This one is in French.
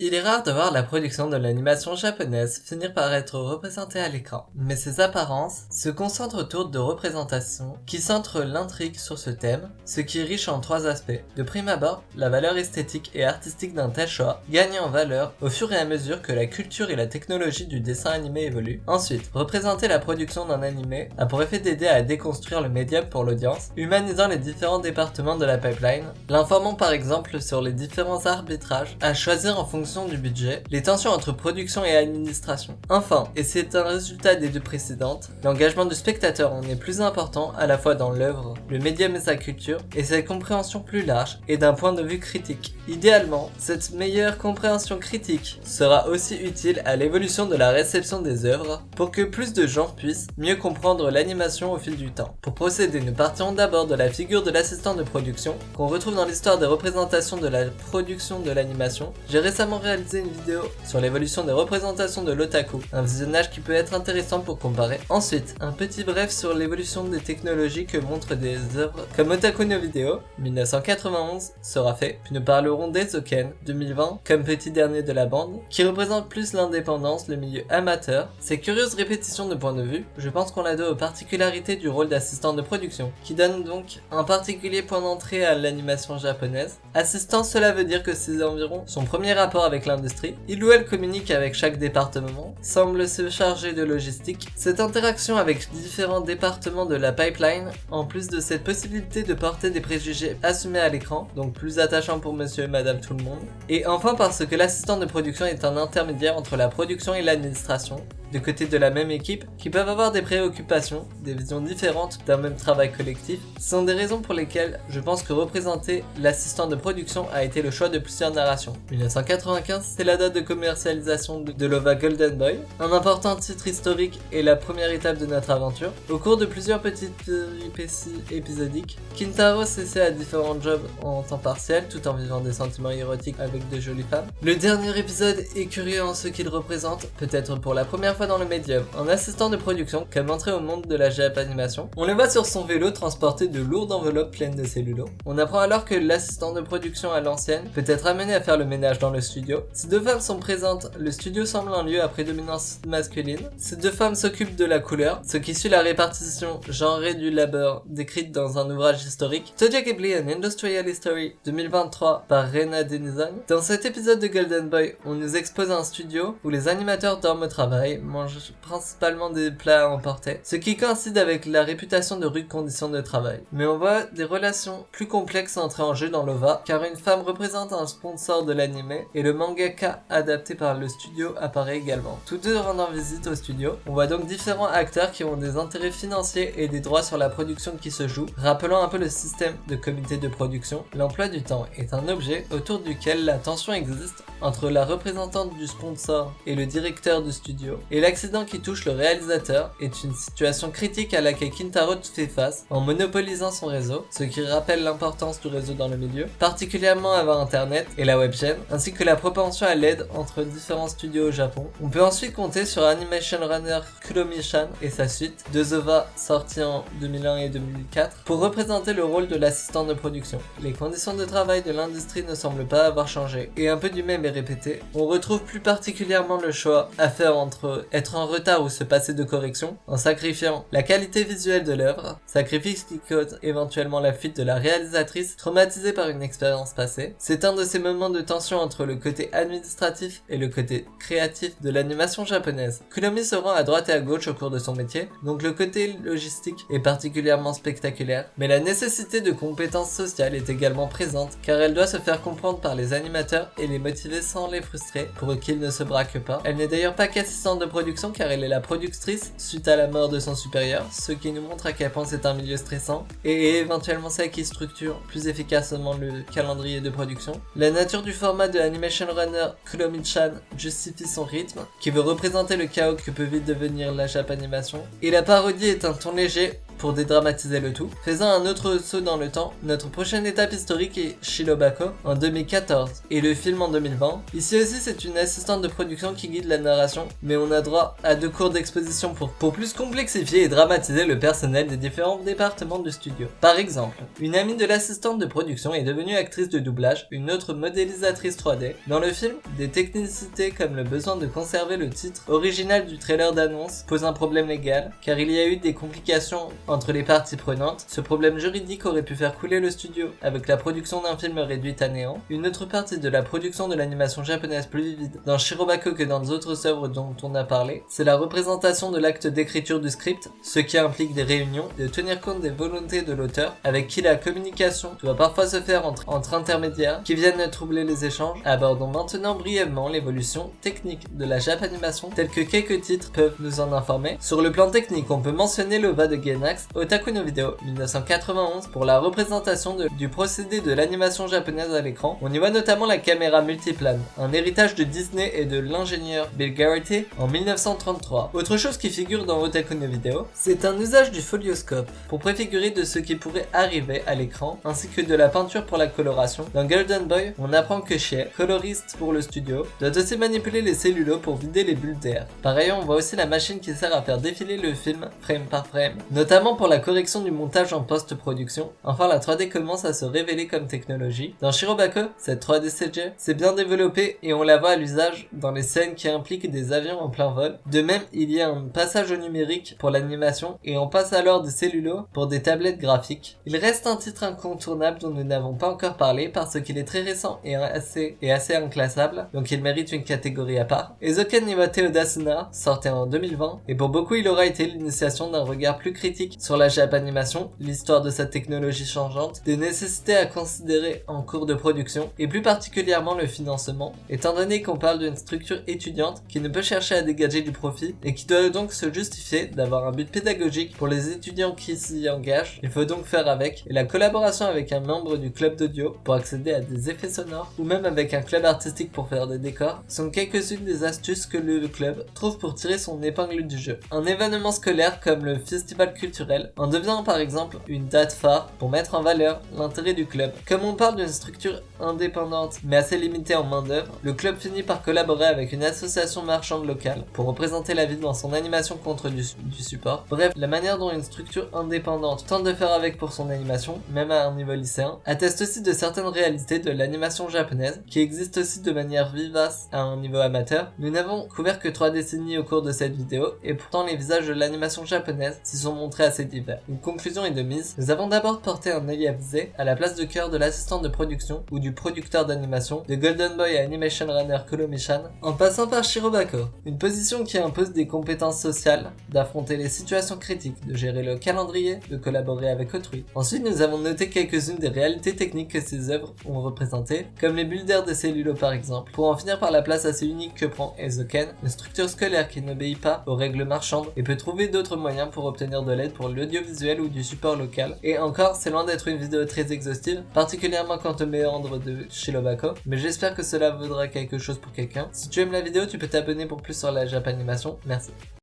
Il est rare de voir la production de l'animation japonaise finir par être représentée à l'écran, mais ses apparences se concentrent autour de représentations qui centrent l'intrigue sur ce thème, ce qui est riche en trois aspects. De prime abord, la valeur esthétique et artistique d'un tel choix gagne en valeur au fur et à mesure que la culture et la technologie du dessin animé évoluent. Ensuite, représenter la production d'un animé a pour effet d'aider à déconstruire le médium pour l'audience, humanisant les différents départements de la pipeline, l'informant par exemple sur les différents arbitrages à choisir en fonction du budget, les tensions entre production et administration. Enfin, et c'est un résultat des deux précédentes, l'engagement du spectateur en est plus important à la fois dans l'œuvre, le médium et sa culture, et sa compréhension plus large et d'un point de vue critique. Idéalement, cette meilleure compréhension critique sera aussi utile à l'évolution de la réception des œuvres pour que plus de gens puissent mieux comprendre l'animation au fil du temps. Pour procéder, nous partirons d'abord de la figure de l'assistant de production qu'on retrouve dans l'histoire des représentations de la production de l'animation. J'ai récemment réalisé une vidéo sur l'évolution des représentations de l'otaku, un visionnage qui peut être intéressant pour comparer. Ensuite, un petit bref sur l'évolution des technologies que montrent des œuvres comme Otaku no Video, 1991, sera fait, puis nous parlerons d'Eizouken, 2020, comme petit dernier de la bande, qui représente plus l'indépendance, le milieu amateur. Ces curieuses répétitions de points de vue, je pense qu'on la doit aux particularités du rôle d'assistant de production, qui donne donc un particulier point d'entrée à l'animation japonaise. Assistant, cela veut dire que c'est environ son premier rapport avec l'industrie. Il ou elle communique avec chaque département, semble se charger de logistique. Cette interaction avec différents départements de la pipeline, en plus de cette possibilité de porter des préjugés assumés à l'écran, donc plus attachant pour monsieur et madame tout le monde. Et enfin parce que l'assistant de production est un intermédiaire entre la production et l'administration, de côté de la même équipe, qui peuvent avoir des préoccupations, des visions différentes d'un même travail collectif. Ce sont des raisons pour lesquelles je pense que représenter l'assistant de production a été le choix de plusieurs narrations. 1995, c'est la date de commercialisation de l'OVA Golden Boy, un important titre historique et la première étape de notre aventure. Au cours de plusieurs petites péripéties épisodiques, Kintaro s'essaie à différents jobs en temps partiel, tout en vivant des sentiments érotiques avec de jolies femmes. Le dernier épisode est curieux en ce qu'il représente, peut-être pour la première fois dans le médium, un assistant de production comme entrée au monde de la Japanimation. On le voit sur son vélo transporter de lourdes enveloppes pleines de cellulos. On apprend alors que l'assistant de production à l'ancienne peut être amené à faire le ménage dans le studio. Si deux femmes sont présentes, le studio semble un lieu à prédominance masculine. Ces deux femmes s'occupent de la couleur, ce qui suit la répartition genrée du labeur décrite dans un ouvrage historique, Studio Ghibli and Industrial History 2023 par Reina Denizan. Dans cet épisode de Golden Boy, on nous expose un studio où les animateurs dorment au travail, mangent principalement des plats à emporter, ce qui coïncide avec la réputation de rudes conditions de travail. Mais on voit des relations plus complexes entrer en jeu dans l'OVA, car une femme représente un sponsor de l'anime et le mangaka adapté par le studio apparaît également. Tous deux rendant visite au studio, on voit donc différents acteurs qui ont des intérêts financiers et des droits sur la production qui se joue, rappelant un peu le système de comité de production. L'emploi du temps est un objet autour duquel la tension existe entre la représentante du sponsor et le directeur du studio, et l'accident qui touche le réalisateur est une situation critique à laquelle Kintaro fait face en monopolisant son réseau, ce qui rappelle l'importance du réseau dans le milieu, particulièrement avant Internet et la webchain, ainsi que la propension à l'aide entre différents studios au Japon. On peut ensuite compter sur Animation Runner Kuromi-chan et sa suite, deux OVA sortis en 2001 et 2004, pour représenter le rôle de l'assistant de production. Les conditions de travail de l'industrie ne semblent pas avoir changé, et un peu du même est répété. On retrouve plus particulièrement le choix à faire entre être en retard ou se passer de correction, en sacrifiant la qualité visuelle de l'œuvre, sacrifice qui cause éventuellement la fuite de la réalisatrice traumatisée par une expérience passée. C'est un de ces moments de tension entre le côté administratif et le côté créatif de l'animation japonaise. Kuromi se rend à droite et à gauche au cours de son métier, donc le côté logistique est particulièrement spectaculaire, mais la nécessité de compétences sociales est également présente, car elle doit se faire comprendre par les animateurs et les motiver sans les frustrer pour qu'ils ne se braquent pas. Elle n'est d'ailleurs pas qu'assistante de production car elle est la productrice suite à la mort de son supérieur, ce qui nous montre à quel point c'est un milieu stressant, et éventuellement celle qui structure plus efficacement le calendrier de production. La nature du format de Animation Runner Kuromi-chan justifie son rythme, qui veut représenter le chaos que peut vite devenir la Japanimation, et la parodie est un ton léger pour dédramatiser le tout. Faisant un autre saut dans le temps, notre prochaine étape historique est Shirobako en 2014 et le film en 2020. Ici aussi c'est une assistante de production qui guide la narration, mais on a droit à 2 cours d'exposition pour plus complexifier et dramatiser le personnel des différents départements du studio. Par exemple, une amie de l'assistante de production est devenue actrice de doublage, une autre modélisatrice 3D. Dans le film, des technicités comme le besoin de conserver le titre original du trailer d'annonce posent un problème légal, car il y a eu des complications entre les parties prenantes. Ce problème juridique aurait pu faire couler le studio, avec la production d'un film réduite à néant. Une autre partie de la production de l'animation japonaise plus vivide dans Shirobako que dans d'autres œuvres dont on a parlé, c'est la représentation de l'acte d'écriture du script, ce qui implique des réunions, de tenir compte des volontés de l'auteur, avec qui la communication doit parfois se faire entre intermédiaires qui viennent troubler les échanges. Abordons maintenant brièvement l'évolution technique de la Japanimation, telle que quelques titres peuvent nous en informer. Sur le plan technique, on peut mentionner l'OVA de Gainax, Otaku no Video 1991 pour la représentation du procédé de l'animation japonaise à l'écran. On y voit notamment la caméra multiplane, un héritage de Disney et de l'ingénieur Bill Garrity en 1933. Autre chose qui figure dans Otaku no Video, c'est un usage du folioscope pour préfigurer de ce qui pourrait arriver à l'écran, ainsi que de la peinture pour la coloration. Dans Golden Boy, on apprend que Shie, coloriste pour le studio, doit aussi manipuler les cellulos pour vider les bulles d'air. Par ailleurs, on voit aussi la machine qui sert à faire défiler le film frame par frame, notamment pour la correction du montage en post-production. Enfin, la 3D commence à se révéler comme technologie. Dans Shirobako, cette 3D CG s'est bien développée et on la voit à l'usage dans les scènes qui impliquent des avions en plein vol. De même, il y a un passage au numérique pour l'animation et on passe alors des cellulos pour des tablettes graphiques. Il reste un titre incontournable dont nous n'avons pas encore parlé parce qu'il est très récent et assez inclassable, donc il mérite une catégorie à part. Ezoken Niwate Odasuna sortait en 2020 et pour beaucoup il aura été l'initiation d'un regard plus critique sur la Japanimation, l'histoire de cette technologie changeante, des nécessités à considérer en cours de production et plus particulièrement le financement, étant donné qu'on parle d'une structure étudiante qui ne peut chercher à dégager du profit et qui doit donc se justifier d'avoir un but pédagogique pour les étudiants qui s'y engagent. Il faut donc faire avec, et la collaboration avec un membre du club d'audio pour accéder à des effets sonores ou même avec un club artistique pour faire des décors sont quelques-unes des astuces que le club trouve pour tirer son épingle du jeu. Un événement scolaire comme le festival culturel en devient par exemple une date phare pour mettre en valeur l'intérêt du club. Comme on parle d'une structure indépendante mais assez limitée en main d'œuvre, le club finit par collaborer avec une association marchande locale pour représenter la ville dans son animation contre du support. Bref, la manière dont une structure indépendante tente de faire avec pour son animation, même à un niveau lycéen, atteste aussi de certaines réalités de l'animation japonaise qui existent aussi de manière vivace à un niveau amateur. Nous n'avons couvert que 3 décennies au cours de cette vidéo et pourtant les visages de l'animation japonaise s'y sont montrés assez divers. Une conclusion est de mise. Nous avons d'abord porté un œil avisé à la place de cœur de l'assistant de production ou du producteur d'animation, de Golden Boy à Animation Runner Kuromi-chan, en passant par Shirobako. Une position qui impose des compétences sociales, d'affronter les situations critiques, de gérer le calendrier, de collaborer avec autrui. Ensuite, nous avons noté quelques-unes des réalités techniques que ces œuvres ont représentées, comme les bulles d'air des cellulos par exemple, pour en finir par la place assez unique que prend Ezoken, une structure scolaire qui n'obéit pas aux règles marchandes et peut trouver d'autres moyens pour obtenir de l'aide pour l'audiovisuel ou du support local. Et encore, c'est loin d'être une vidéo très exhaustive, particulièrement quant au méandre de Shirobako, mais j'espère que cela vaudra quelque chose pour quelqu'un. Si tu aimes la vidéo, tu peux t'abonner pour plus sur la Japanimation. Merci.